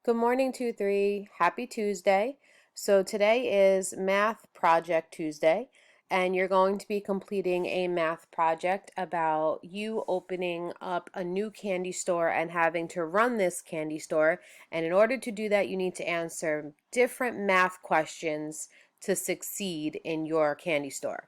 Good morning, 2-3. Happy Tuesday. So today is Math Project Tuesday, and you're going to be completing a math project about you opening up a new candy store and having to run this candy store. And in order to do that, you need to answer different math questions to succeed in your candy store.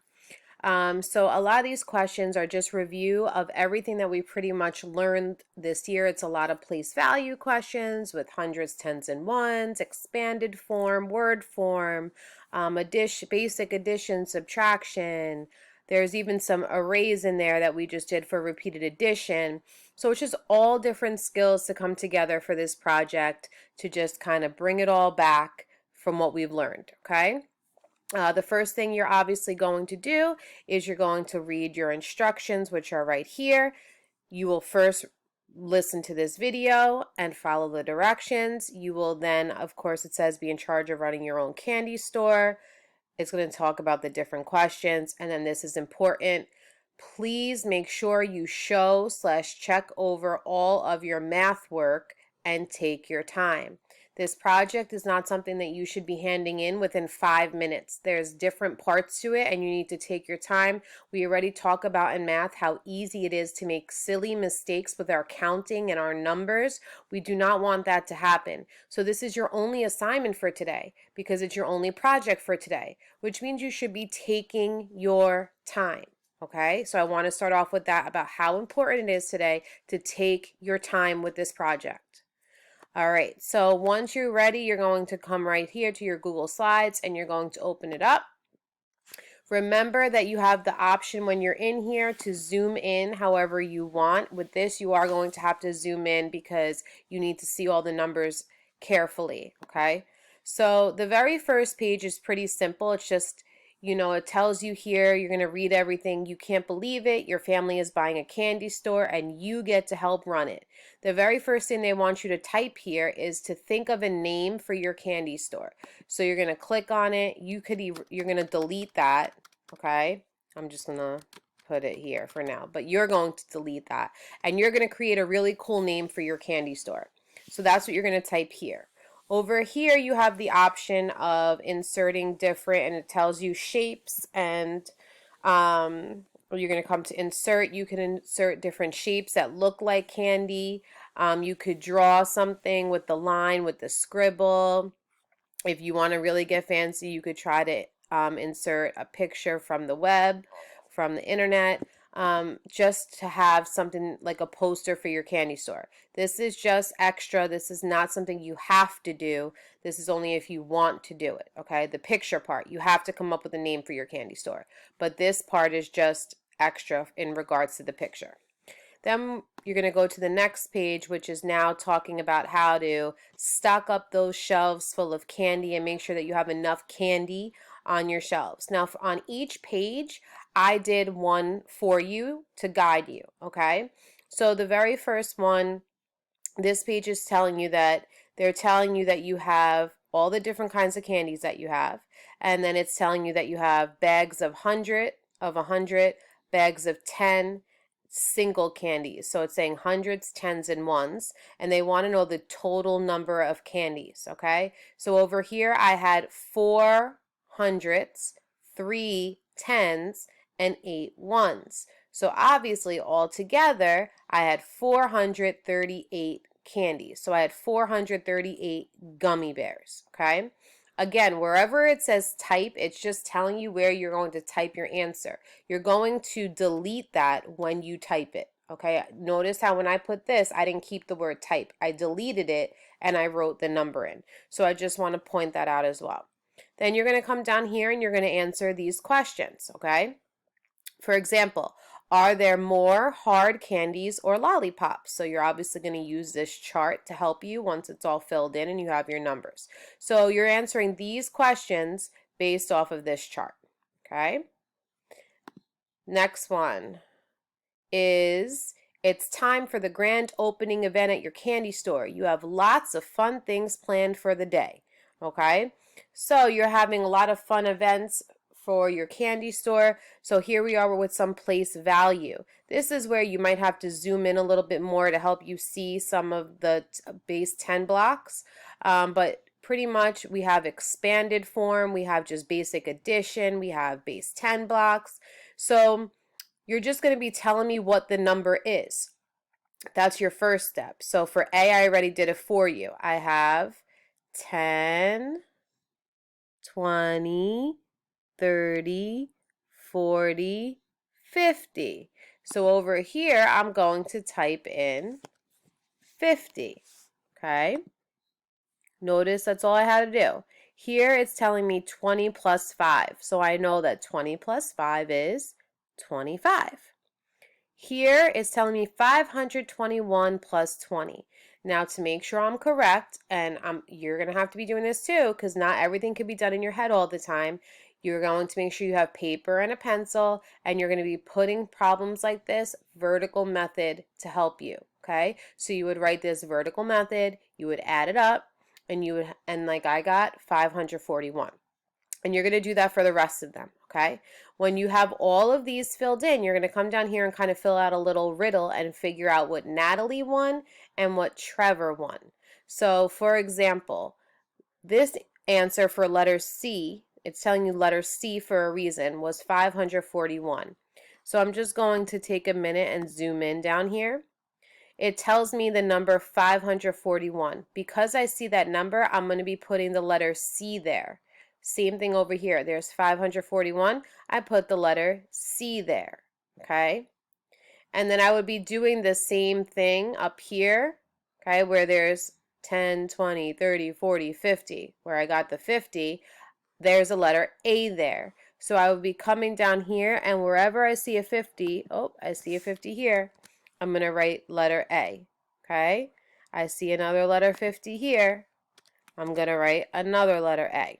So a lot of these questions are just review of everything that we pretty much learned this year. It's a lot of place value questions with hundreds, tens, and ones, expanded form, word form, basic addition, subtraction. There's even some arrays in there that we just did for repeated addition. So it's just all different skills to come together for this project to just kind of bring it all back from what we've learned, okay? The first thing you're obviously going to do is you're going to read your instructions, which are right here. You will first listen to this video and follow the directions. You will then, of course, it says be in charge of running your own candy store. It's going to talk about the different questions, and then this is important. Please make sure you show/check over all of your math work and take your time. This project is not something that you should be handing in within 5 minutes. There's different parts to it and you need to take your time. We already talk about in math how easy it is to make silly mistakes with our counting and our numbers. We do not want that to happen. So this is your only assignment for today because it's your only project for today, which means you should be taking your time. Okay, so I want to start off with that about how important it is today to take your time with this project. All right, so once you're ready, you're going to come right here to your Google Slides and you're going to open it up. Remember that you have the option when you're in here to zoom in however you want. With this, you are going to have to zoom in because you need to see all the numbers carefully, okay? So the very first page is pretty simple. It's just, it tells you here, you're going to read everything. You can't believe it. Your family is buying a candy store and you get to help run it. The very first thing they want you to type here is to think of a name for your candy store. So you're going to click on it. You're going to delete that, okay? I'm just going to put it here for now, but you're going to delete that. And you're going to create a really cool name for your candy store. So that's what you're going to type here. Over here, you have the option of inserting different, and it tells you shapes, and you're going to come to insert. You can insert different shapes that look like candy. You could draw something with the line, with the scribble. If you want to really get fancy, you could try to insert a picture from the web, from the internet. Just to have something like a poster for your candy store. This is just extra. This is not something you have to do. This is only if you want to do it, okay? The picture part, you have to come up with a name for your candy store. But this part is just extra in regards to the picture. Then you're going to go to the next page, which is now talking about how to stock up those shelves full of candy and make sure that you have enough candy on your shelves. Now, on each page, I did one for you to guide you, okay? So the very first one, this page is telling you that they're telling you that you have all the different kinds of candies that you have, and then it's telling you that you have bags of 100, bags of 10, single candies. So it's saying hundreds, tens, and ones, and they want to know the total number of candies, okay? So over here I had 4 hundreds, 3 tens, and 8 ones. So obviously altogether I had 438 candies. So I had 438 gummy bears, okay? Again, wherever it says type, it's just telling you where you're going to type your answer. You're going to delete that when you type it, okay? Notice how when I put this, I didn't keep the word type. I deleted it and I wrote the number in. So I just want to point that out as well. Then you're going to come down here and you're going to answer these questions, okay? For example, are there more hard candies or lollipops? So you're obviously going to use this chart to help you once it's all filled in and you have your numbers. So you're answering these questions based off of this chart, okay? Next one is it's time for the grand opening event at your candy store. You have lots of fun things planned for the day, okay? So you're having a lot of fun events for your candy store. So here we are with some place value. This is where you might have to zoom in a little bit more to help you see some of the base 10 blocks. But pretty much we have expanded form, we have just basic addition, we have base 10 blocks. So you're just going to be telling me what the number is. That's your first step. So for A, I already did it for you. I have 10, 20, 30, 40, 50. So over here, I'm going to type in 50, okay? Notice that's all I had to do. Here it's telling me 20 plus 5, so I know that 20 plus 5 is 25. Here it's telling me 521 plus 20. Now to make sure I'm correct, and you're going to have to be doing this too because not everything can be done in your head all the time, you're going to make sure you have paper and a pencil, and you're going to be putting problems like this vertical method to help you, okay? So you would write this vertical method, you would add it up, and like I got 541. And you're going to do that for the rest of them, okay? When you have all of these filled in, you're going to come down here and kind of fill out a little riddle and figure out what Natalie won and what Trevor won. So, for example, this answer for letter C, it's telling you letter C for a reason, was 541. So I'm just going to take a minute and zoom in down here. It tells me the number 541. Because I see that number, I'm going to be putting the letter C there. Same thing over here. There's 541. I put the letter C there, okay? And then I would be doing the same thing up here, okay, where there's 10, 20, 30, 40, 50, where I got the 50. There's a letter A there. So I would be coming down here, and wherever I see a 50, oh, I see a 50 here, I'm going to write letter A, okay? I see another letter 50 here. I'm going to write another letter A.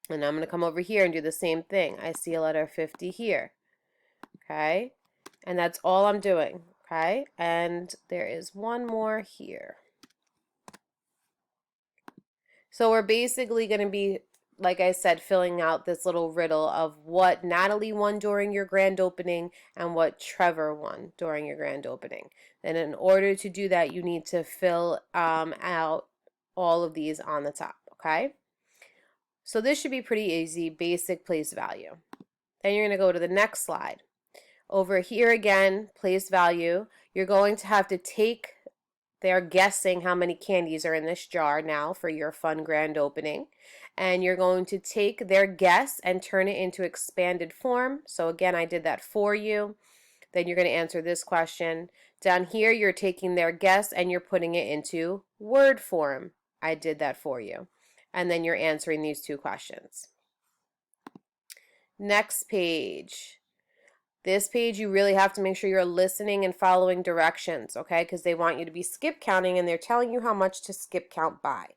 And I'm going to come over here and do the same thing. I see a letter 50 here, okay? And that's all I'm doing, okay? And there is one more here. So we're basically going to be, like I said, filling out this little riddle of what Natalie won during your grand opening and what Trevor won during your grand opening. And in order to do that, you need to fill out all of these on the top, okay? So this should be pretty easy, basic place value. Then you're going to go to the next slide. Over here again, place value, you're going to have to take, they're guessing how many candies are in this jar now for your fun grand opening. And you're going to take their guess and turn it into expanded form. So again, I did that for you. Then you're going to answer this question. Down here, you're taking their guess and you're putting it into word form. I did that for you. And then you're answering these two questions. Next page. This page, you really have to make sure you're listening and following directions, okay? Because they want you to be skip counting and they're telling you how much to skip count by.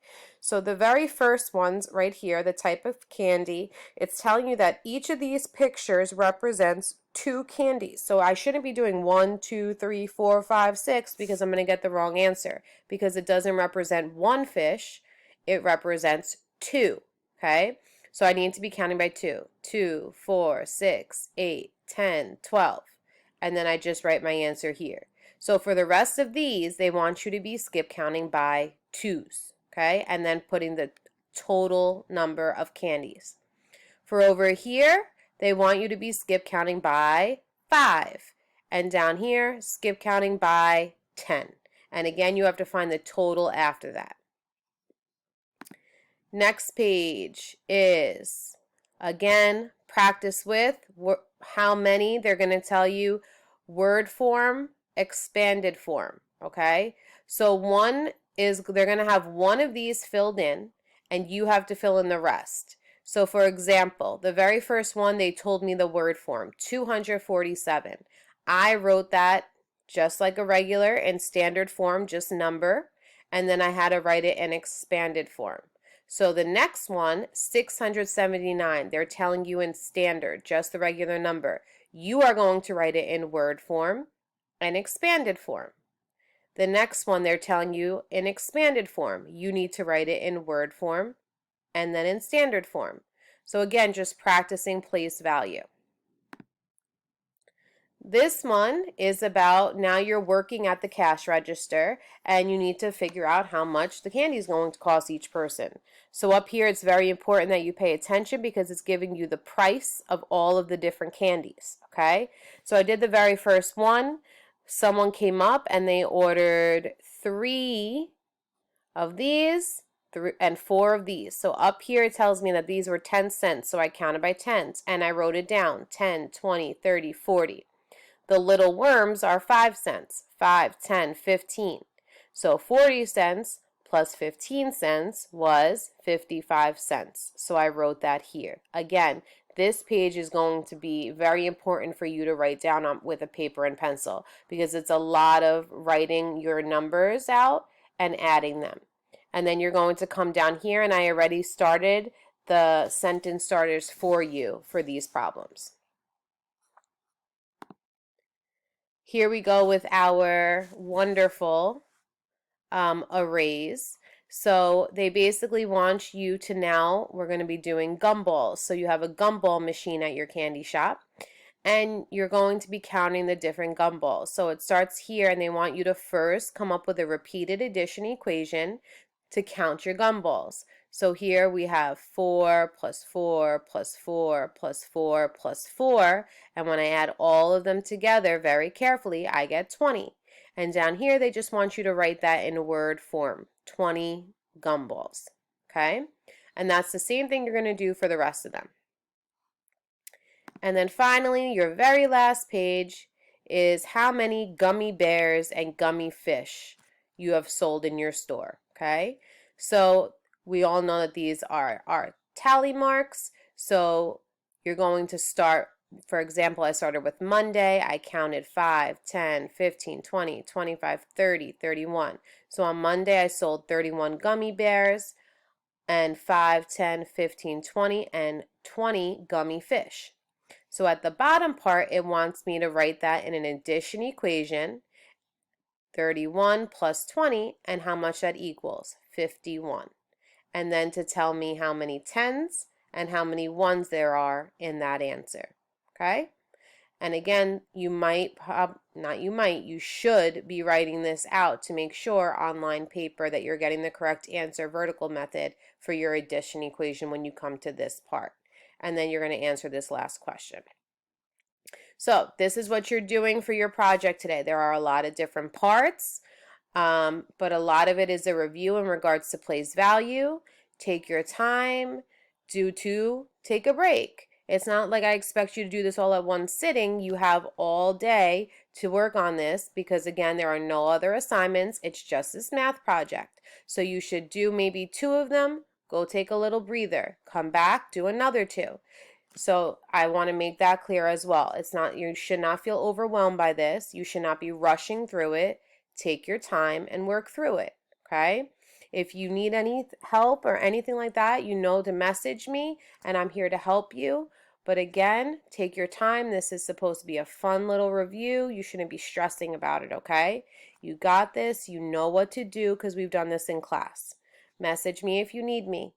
So the very first ones right here, the type of candy, it's telling you that each of these pictures represents 2 candies. So I shouldn't be doing 1, 2, 3, 4, 5, 6 because I'm going to get the wrong answer. Because it doesn't represent 1 fish, it represents 2, okay? So I need to be counting by 2. 2, 4, 6, 8, 10, 12. And then I just write my answer here. So for the rest of these, they want you to be skip counting by 2s, okay? And then putting the total number of candies. For over here, they want you to be skip counting by 5. And down here, skip counting by 10. And again, you have to find the total after that. Next page is, again, practice with how many. They're going to tell you word form, expanded form, okay? So one is, they're going to have one of these filled in, and you have to fill in the rest. So for example, the very first one, they told me the word form, 247. I wrote that just like a regular in standard form, just number, and then I had to write it in expanded form. So the next one, 679, they're telling you in standard, just the regular number. You are going to write it in word form and expanded form. The next one, they're telling you in expanded form. You need to write it in word form and then in standard form. So again, just practicing place value. This one is about now you're working at the cash register and you need to figure out how much the candy is going to cost each person. So up here it's very important that you pay attention because it's giving you the price of all of the different candies, okay? So I did the very first one. Someone came up and they ordered 3 of these and 4 of these. So up here it tells me that these were 10 cents, so I counted by tens and I wrote it down, 10, 20, 30, 40. The little worms are 5 cents, 5, 10, 15. So 40 cents plus 15 cents was 55 cents. So I wrote that here. Again, this page is going to be very important for you to write down on, with a paper and pencil because it's a lot of writing your numbers out and adding them. And then you're going to come down here, and I already started the sentence starters for you for these problems. Here we go with our wonderful arrays. So they basically want you to now, we're going to be doing gumballs. So you have a gumball machine at your candy shop and you're going to be counting the different gumballs. So it starts here and they want you to first come up with a repeated addition equation to count your gumballs. So here we have 4 plus 4 plus 4 plus 4 plus 4, and when I add all of them together very carefully, I get 20. And down here, they just want you to write that in word form, 20 gumballs, okay? And that's the same thing you're going to do for the rest of them. And then finally, your very last page is how many gummy bears and gummy fish you have sold in your store, okay? So we all know that these are our tally marks. So you're going to start, for example, I started with Monday. I counted 5, 10, 15, 20, 25, 30, 31. So on Monday, I sold 31 gummy bears and 5, 10, 15, 20, and 20 gummy fish. So at the bottom part, it wants me to write that in an addition equation, 31 plus 20, and how much that equals, 51. And then to tell me how many tens and how many ones there are in that answer, okay? And again, you should be writing this out to make sure on line paper that you're getting the correct answer, vertical method, for your addition equation when you come to this part. And then you're going to answer this last question. So this is what you're doing for your project today. There are a lot of different parts, but a lot of it is a review in regards to place value. Take your time, take a break. It's not like I expect you to do this all at one sitting. You have all day to work on this because, again, there are no other assignments. It's just this math project. So you should do maybe 2 of them, go take a little breather, come back, do another 2. So I want to make that clear as well. It's not, you should not feel overwhelmed by this. You should not be rushing through it. Take your time and work through it, okay? If you need any help or anything like that, you know to message me and I'm here to help you. But again, take your time. This is supposed to be a fun little review. You shouldn't be stressing about it, okay? You got this. You know what to do because we've done this in class. Message me if you need me.